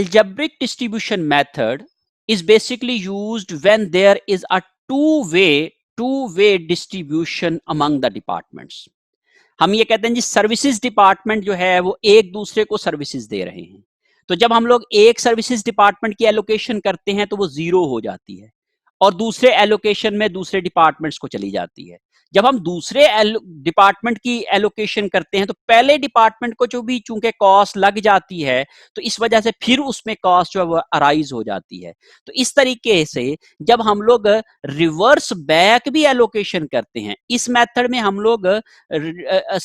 algebraic distribution method is basically used when there is a two-way distribution among the departments. हम ये कहते हैं जी services department जो है वो एक दूसरे को सर्विसेज दे रहे हैं, तो जब हम लोग एक सर्विसेज डिपार्टमेंट की एलोकेशन करते हैं तो वो जीरो हो जाती है और दूसरे एलोकेशन में दूसरे डिपार्टमेंट्स को चली जाती है। जब हम दूसरे डिपार्टमेंट की एलोकेशन करते हैं तो पहले डिपार्टमेंट को जो भी चूंकि कॉस्ट लग जाती है तो इस वजह से फिर उसमें कॉस्ट जो है वो अराइज हो जाती है। तो इस तरीके से जब हम लोग रिवर्स बैक भी एलोकेशन करते हैं, इस मेथड में हम लोग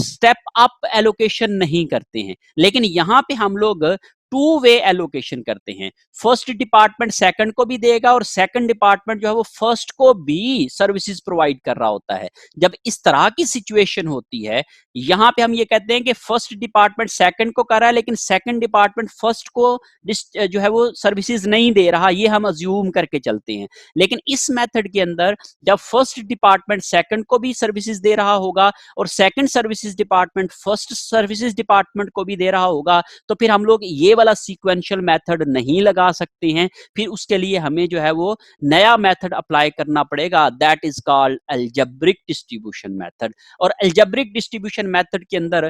स्टेप अप एलोकेशन नहीं करते हैं, लेकिन यहां पे हम लोग टू वे एलोकेशन करते हैं। फर्स्ट डिपार्टमेंट सेकंड को भी देगा और सेकंड डिपार्टमेंट जो है वो फर्स्ट को भी सर्विसेज प्रोवाइड कर रहा होता है। जब इस तरह की सिचुएशन होती है, यहां पे हम ये कहते हैं कि फर्स्ट डिपार्टमेंट सेकंड को कर रहा है लेकिन सेकंड डिपार्टमेंट फर्स्ट को जो है वो सर्विसेज नहीं दे रहा, ये हम अज्यूम करके चलते हैं। लेकिन इस मेथड के अंदर जब फर्स्ट डिपार्टमेंट सेकंड को भी सर्विसेज दे रहा होगा और second services department first services department को भी दे रहा होगा, तो फिर हम लोग ये वाला सीक्वेंशियल मेथड नहीं लगा सकते हैं। फिर उसके लिए हमें जो है वो नया मेथड अप्लाई करना पड़ेगा, that is called algebraic distribution method. और अलजेब्रिक डिस्ट्रीब्यूशन मेथड के अंदर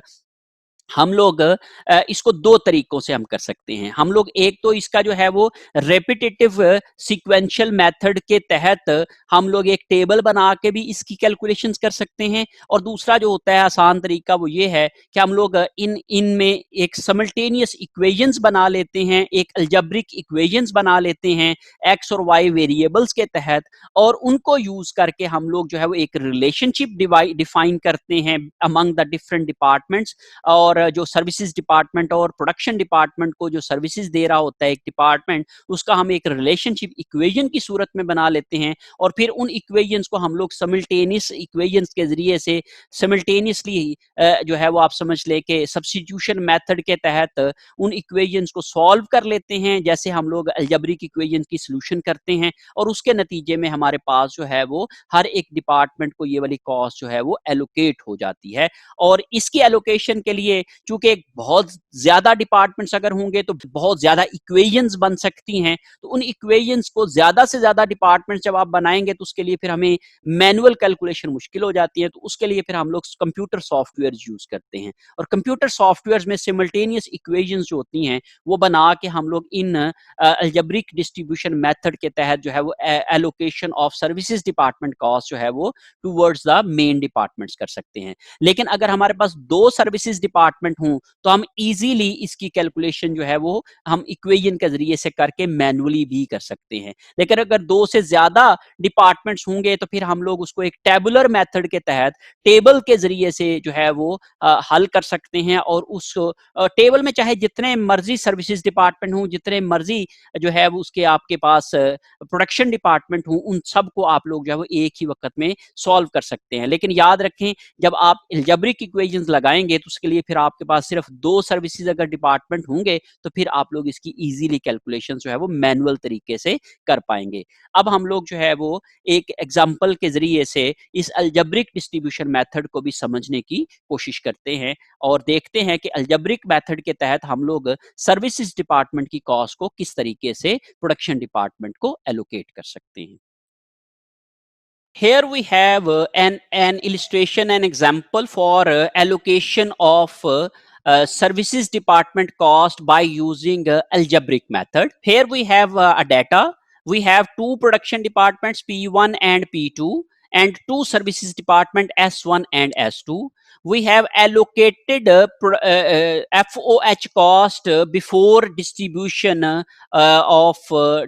हम लोग इसको दो तरीकों से हम कर सकते हैं। हम लोग एक तो इसका जो है वो रेपिटेटिव सीक्वेंशियल मेथड के तहत हम लोग एक टेबल बना के भी इसकी कैलकुलेशंस कर सकते हैं, और दूसरा जो होता है आसान तरीका वो ये है कि हम लोग इनमें एक सिमल्टेनियस इक्वेशंस बना लेते हैं, एक अलजेब्रिक इक्वेशंस बना लेते हैं एक्स और वाई वेरिएबल्स के तहत, और उनको यूज करके हम लोग जो है वो एक रिलेशनशिप डिफाइन करते हैं अमंग द डिफरेंट डिपार्टमेंट्स। और जो सर्विसेज डिपार्टमेंट और प्रोडक्शन डिपार्टमेंट को जो सर्विसेज दे रहा होता है एक डिपार्टमेंट, उसका हम एक रिलेशनशिप इक्वेशन की सूरत में बना लेते हैं, और फिर उन इक्वेशंस को हम लोग सिमल्टेनियस इक्वेशंस के जरिए से सिमल्टेनियसली जो है वो आप समझ ले कि सब्स्टिट्यूशन मेथड के तहत उन इक्वेशंस को सॉल्व कर लेते हैं, जैसे हम लोग अलजेब्रिक इक्वेशंस की सॉल्यूशन करते हैं, और उसके नतीजे में हमारे पास जो है वो हर एक डिपार्टमेंट को ये वाली कॉस्ट जो है वो एलोकेट हो जाती है। और इसकी एलोकेशन के लिए चूंकि बहुत ज्यादा डिपार्टमेंट्स अगर होंगे तो बहुत ज्यादा इक्वेशंस बन सकती हैं, तो उन इक्वेशंस को ज्यादा से ज्यादा डिपार्टमेंट्स जब आप बनाएंगे तो उसके लिए फिर हमें मैनुअल कैलकुलेशन मुश्किल हो जाती है। तो उसके लिए फिर हम लोग कंप्यूटर सॉफ्टवेयर यूज करते हैं, और कंप्यूटर सॉफ्टवेयर में सिमल्टेनियस इक्वेशंस जो होती हैं वो बना के हम लोग इन अलजेब्रिक डिस्ट्रीब्यूशन मेथड के तहत जो है वो allocation of services department cost जो है वो टुवर्ड्स द मेन डिपार्टमेंट्स कर सकते हैं। लेकिन अगर हमारे पास दो सर्विसेज डिपार्टमेंट हूं तो हम इजीली इसकी कैलकुलेशन जो है वो हम इक्वेशन के जरिए से करके मैनुअली भी कर सकते हैं। लेकिन अगर दो से ज्यादा डिपार्टमेंट्स होंगे तो फिर हम लोग उसको एक टेबुलर मेथड के तहत टेबल के जरिए से जो है वो हल कर सकते हैं, और उस टेबल में चाहे जितने मर्जी सर्विसेज डिपार्टमेंट हो, जितने मर्जी जो है वो उसके आपके पास प्रोडक्शन डिपार्टमेंट हो, उन सबको आप लोग जो है वो एक ही वक्त में सॉल्व कर सकते हैं। लेकिन याद रखें जब आप अलजेब्रिक इक्वेशंस लगाएंगे तो उसके लिए फिर आपके पास सिर्फ दो सर्विसेज अगर डिपार्टमेंट होंगे तो फिर आप लोग इसकी इजीली कैलकुलेशन जो है वो मैनुअल तरीके से कर पाएंगे। अब हम लोग जो है वो एक एग्जांपल के जरिए से इस अलजेब्रिक डिस्ट्रीब्यूशन मेथड को भी समझने की कोशिश करते हैं, और देखते हैं कि अलजेब्रिक मेथड के तहत हम लोग सर्विसेज डिपार्टमेंट की कॉस्ट को किस तरीके से प्रोडक्शन डिपार्टमेंट को एलोकेट कर सकते हैं। Here we have an illustration, an example for allocation of services department cost by using algebraic method. Here we have a data. We have two production departments P1 and P2, and two services department S1 and S2. We have allocated FOH cost before distribution of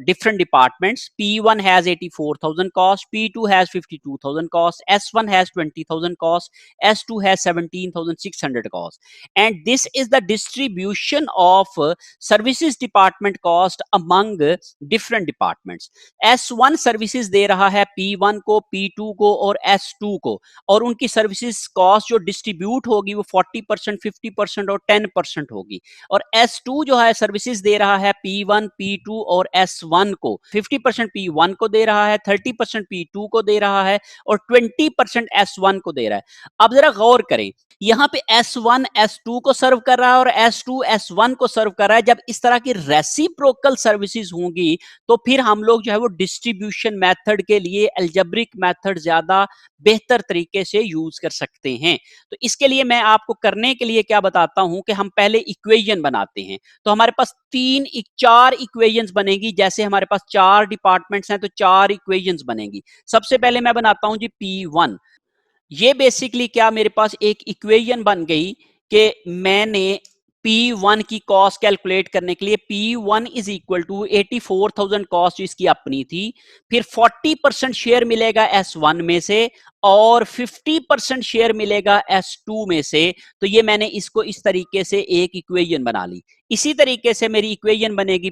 different departments. P1 has 84,000 cost, P2 has 52,000 cost, S1 has 20,000 cost, S2 has 17,600 cost. And this is the distribution of services department cost among different departments. S1 services दे रहा है P1 को, P2 S2 को और S2 को, और उनकी services cost जो distribute होगी वो 40%, 50% और 10% होगी। और S2 जो है सर्विसेज दे रहा है P1, P2 और S1 को, 50% P1 को दे रहा है, 30% P2 को दे रहा है और 20% S1 को दे रहा है। अब जरा गौर करें, यहां पे S1 S2 को सर्व कर रहा है और S2 S1 को सर्व कर रहा है। जब इस तरह की रेसिप्रोकल सर्विसेज होंगी तो फिर हम लोग जो है वो डिस्ट्रीब्यूशन मेथड के लिए अलजेब्रिक मेथड ज्यादा बेहतर तरीके से यूज कर सकते हैं। तो इसके लिए मैं आपको करने के लिए क्या बताता हूं कि हम पहले इक्वेशन बनाते हैं। तो हमारे पास चार इक्वेशंस बनेगी। जैसे हमारे पास 4 डिपार्टमेंट्स हैं तो 4 इक्वेशंस बनेगी। सबसे पहले मैं बनाता हूं जी P1। ये बेसिकली क्या, मेरे पास एक इक्वेशन बन गई कि मैंने P1 की कॉस्ट कैलकुलेट करने के लिए P1 is equal to 84,000 cost इसकी अपनी थी, फिर 40% शेयर मिलेगा S1 में से और 50% शेयर मिलेगा S2 में से। तो ये मैंने इसको इस तरीके से एक इक्वेशन बना ली। इसी तरीके से मेरी इक्वेशन बनेगी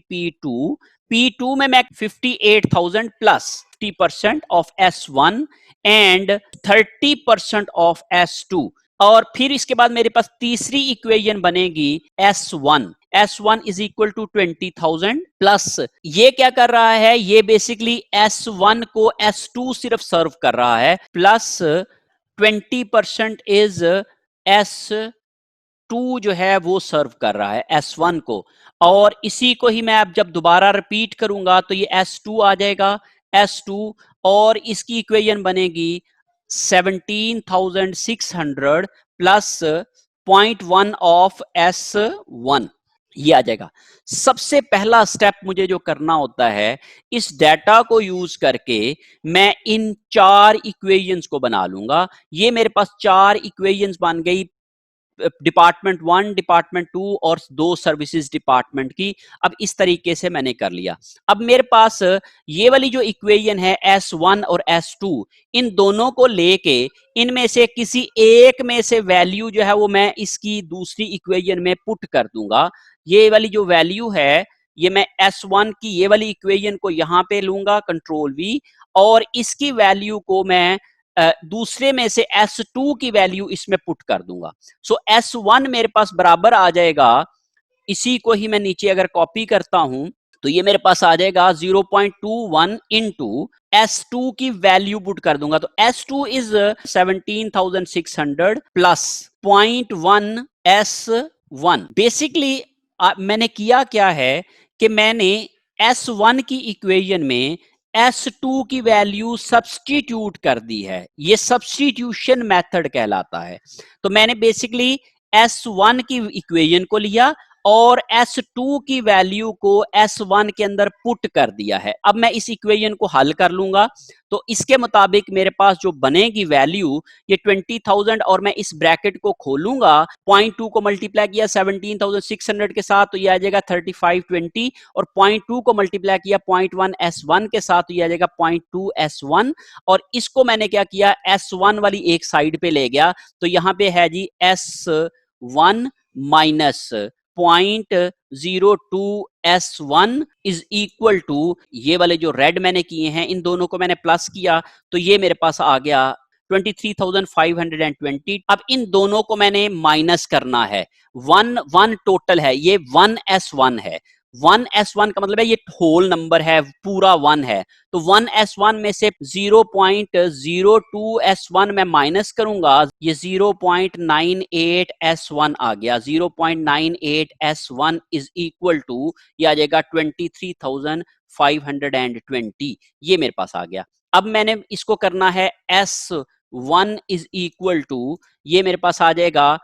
P2 में मैं 58,000 plus 50% of S1 and 30% of S2। और फिर इसके बाद मेरे पास तीसरी इक्वेशन बनेगी S1 is equal to 20,000 plus, ये क्या कर रहा है, ये बेसिकली S1 को S2 सिर्फ सर्व कर रहा है, प्लस 20% इज S2 जो है वो सर्व कर रहा है S1 को। और इसी को ही मैं अब जब दोबारा रिपीट करूंगा तो ये S2 आ जाएगा, S2, और इसकी इक्वेशन बनेगी 17,600 प्लस 0.1 ऑफ S1, ये आ जाएगा। सबसे पहला स्टेप मुझे जो करना होता है, इस डेटा को यूज करके मैं इन 4 इक्वेशंस को बना लूंगा। ये मेरे पास 4 इक्वेशंस बन गई, डिपार्टमेंट 1, डिपार्टमेंट 2 और 2 सर्विसेज डिपार्टमेंट की। अब इस तरीके से मैंने कर लिया। अब मेरे पास ये वाली जो इक्वेशन है S1 और S2, इन दोनों को लेके इनमें से किसी एक में से वैल्यू जो है वो मैं इसकी दूसरी इक्वेशन में पुट कर दूंगा। ये वाली जो वैल्यू है, ये मैं S1 की ये वाली इक्वेशन को यहां पे लूंगा, कंट्रोल V, और इसकी वैल्यू को मैं दूसरे में से S2 की वैल्यू इसमें पुट कर दूंगा। सो S1 मेरे पास बराबर आ जाएगा, इसी को ही मैं नीचे अगर कॉपी करता हूं तो ये मेरे पास आ जाएगा 0.21 इंटू S2 की वैल्यू पुट कर दूंगा। तो S2 is 17,600 plus 0.1 S1। Basically मैंने किया क्या है कि मैंने S1 की इक्वेशन में S2 की वैल्यू सब्स्टिट्यूट कर दी है। ये सब्स्टिट्यूशन मेथड कहलाता है। तो मैंने बेसिकली S1 की इक्वेशन को लिया और S2 की वैल्यू को S1 के अंदर पुट कर दिया है। अब मैं इस इक्वेशन को हल कर लूंगा तो इसके मुताबिक मेरे पास जो बनेगी वैल्यू ये 20,000, और मैं इस ब्रैकेट को खोलूंगा, 0.2 को मल्टीप्लाई किया 17,600 के साथ तो ये आ जाएगा 3520, और 0.2 को मल्टीप्लाई किया 0.1 S1 के साथ तो ये आ जाएगा 0.2 S1। और इसको मैंने क्या किया, S1 वाली एक साइड पे ले गया, तो यहां पे है जी S1 minus 0.02 S1 is equal to, ये वाले जो रेड मैंने किए हैं इन दोनों को मैंने प्लस किया तो ये मेरे पास आ गया 23,520। अब इन दोनों को मैंने माइनस करना है, 1 टोटल है, ये 1 S1 है। 1 S1 का मतलब है ये होल नंबर है, पूरा 1 है। तो 1 S1 में से 0.02 S1 में माइनस करूंगा, ये 0.98 S1 आ गया। 0.98 S1 इज इक्वल टू, ये आ जाएगा 23,520, ये मेरे पास आ गया। अब मैंने इसको करना है S1 इज इक्वल टू, ये मेरे पास आ जाएगा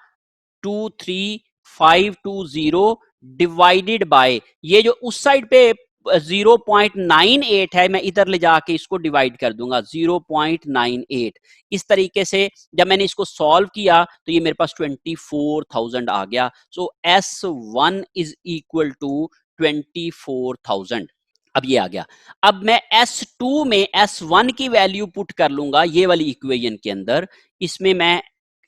23,520 डिवाइडेड बाय, ये जो उस साइड पे 0.98 है, मैं इधर ले जाके इसको डिवाइड कर दूंगा 0.98। इस तरीके से जब मैंने इसको सॉल्व किया तो ये मेरे पास 24,000 आ गया। सो S1 इज इक्वल टू 24,000। अब ये आ गया। अब मैं S2 में S1 की वैल्यू पुट कर लूंगा ये वाली इक्वेशन के अंदर। इसमें मैं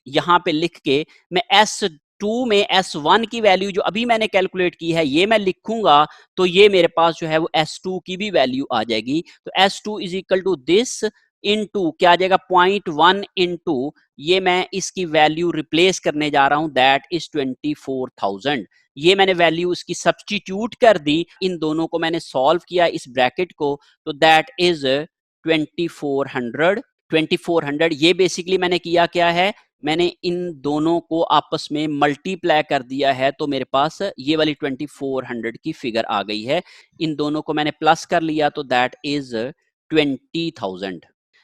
यहां पे लिख के मैं S2 में S1 की वैल्यू जो अभी मैंने कैलकुलेट की है ये मैं लिखूंगा, तो ये मेरे पास जो है वो S2 की भी वैल्यू आ जाएगी। तो S2 is equal to this into क्या आ जाएगा 0.1 इनटू ये मैं इसकी वैल्यू रिप्लेस करने जा रहा हूं दैट इज 24,000। ये मैंने वैल्यू इसकी सब्स्टिट्यूट कर दी, इन दोनों को मैंने सॉल्व किया इस ब्रैकेट को, तो दैट इज 2400। 2400 ये बेसिकली मैंने किया क्या है, मैंने इन दोनों को आपस में मल्टीप्लाई कर दिया है, तो मेरे पास ये वाली 2400 की फिगर आ गई है। इन दोनों को मैंने प्लस कर लिया तो दैट इज 20,000।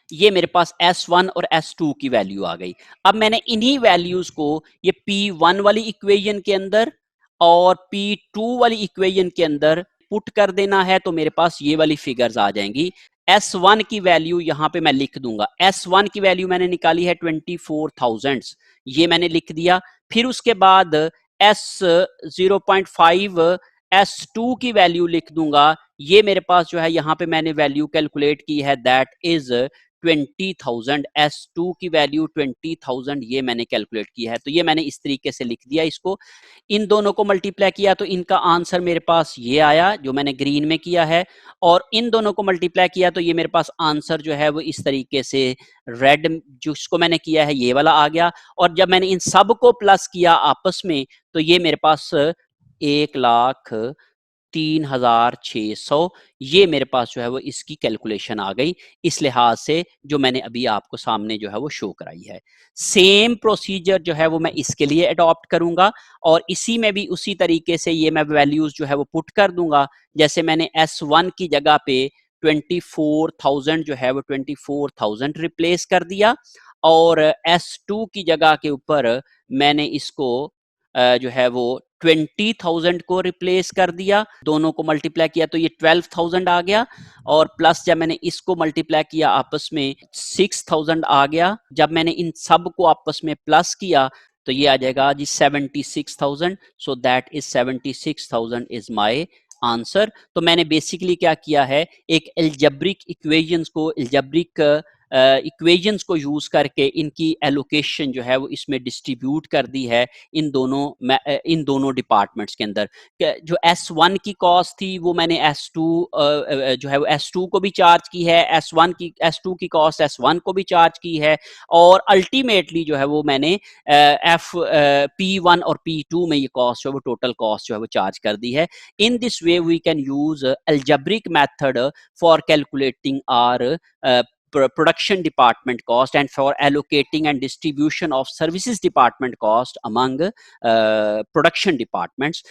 ये मेरे पास S1 और S2 की वैल्यू आ गई। अब मैंने इन्हीं वैल्यूज को ये P1 वाली इक्वेशन के अंदर और P2 वाली इक्वेशन के अंदर पुट कर देना है, तो मेरे पास ये वाली फिगर्स आ जाएंगी। S1 की वैल्यू यहां पे मैं लिख दूंगा, S1 की वैल्यू मैंने निकाली है 24,000, ये मैंने लिख दिया। फिर उसके बाद S0.5 S2 की वैल्यू लिख दूंगा, ये मेरे पास जो है यहाँ पे मैंने वैल्यू कैलकुलेट की है दैट इज 20,000। S2 की वैल्यू 20,000 ये मैंने कैलकुलेट किया है, तो ये मैंने इस तरीके से लिख दिया इसको। इन दोनों को मल्टीप्लाई किया तो इनका आंसर मेरे पास ये आया जो मैंने ग्रीन में किया है, और इन दोनों को मल्टीप्लाई किया तो ये मेरे पास आंसर जो है वो इस तरीके से रेड जिसको मैंने किया है ये वाला आ गया। और जब मैंने इन सब को प्लस किया आपस में तो ये मेरे पास 1,03,600 ये मेरे पास जो है वो इसकी कैलकुलेशन आ गई, इस लिहाज से जो मैंने अभी आपको सामने जो है वो शो कराई है। सेम प्रोसीजर जो है वो मैं इसके लिए अडॉप्ट करूंगा और इसी में भी उसी तरीके से ये मैं वैल्यूज जो है वो पुट कर दूंगा। जैसे मैंने S1 की जगह पे 24,000 जो है वो 24,000 रिप्लेस कर दिया और S2 की जगह के ऊपर मैंने इसको जो है वो 20,000 को रिप्लेस कर दिया, दोनों को मल्टीप्लाई किया तो ये 12,000 आ गया, और प्लस जब मैंने इसको मल्टीप्लाई किया आपस में 6,000 आ गया। जब मैंने इन सब को आपस में प्लस किया तो ये आ जाएगा जी 76,000। So that is 76,000 is my answer. तो मैंने बेसिकली क्या किया है, एक एल्जेब्रिक इक्वेशंस को इक्वेशंस को यूज करके इनकी एलोकेशन जो है वो इसमें डिस्ट्रीब्यूट कर दी है इन दोनों डिपार्टमेंट्स के अंदर। जो S1 की कॉस्ट थी वो मैंने S2 जो है वो S2 को भी चार्ज की है, S2 की कॉस्ट S1 को भी चार्ज की है, और अल्टीमेटली जो है वो मैंने P1 और P2 में ये कॉस्ट जो है वो टोटल कॉस्ट जो है वो चार्ज कर दी है। In this way we can use algebraic method for calculating our production department cost and for allocating and distribution of services department cost among production departments.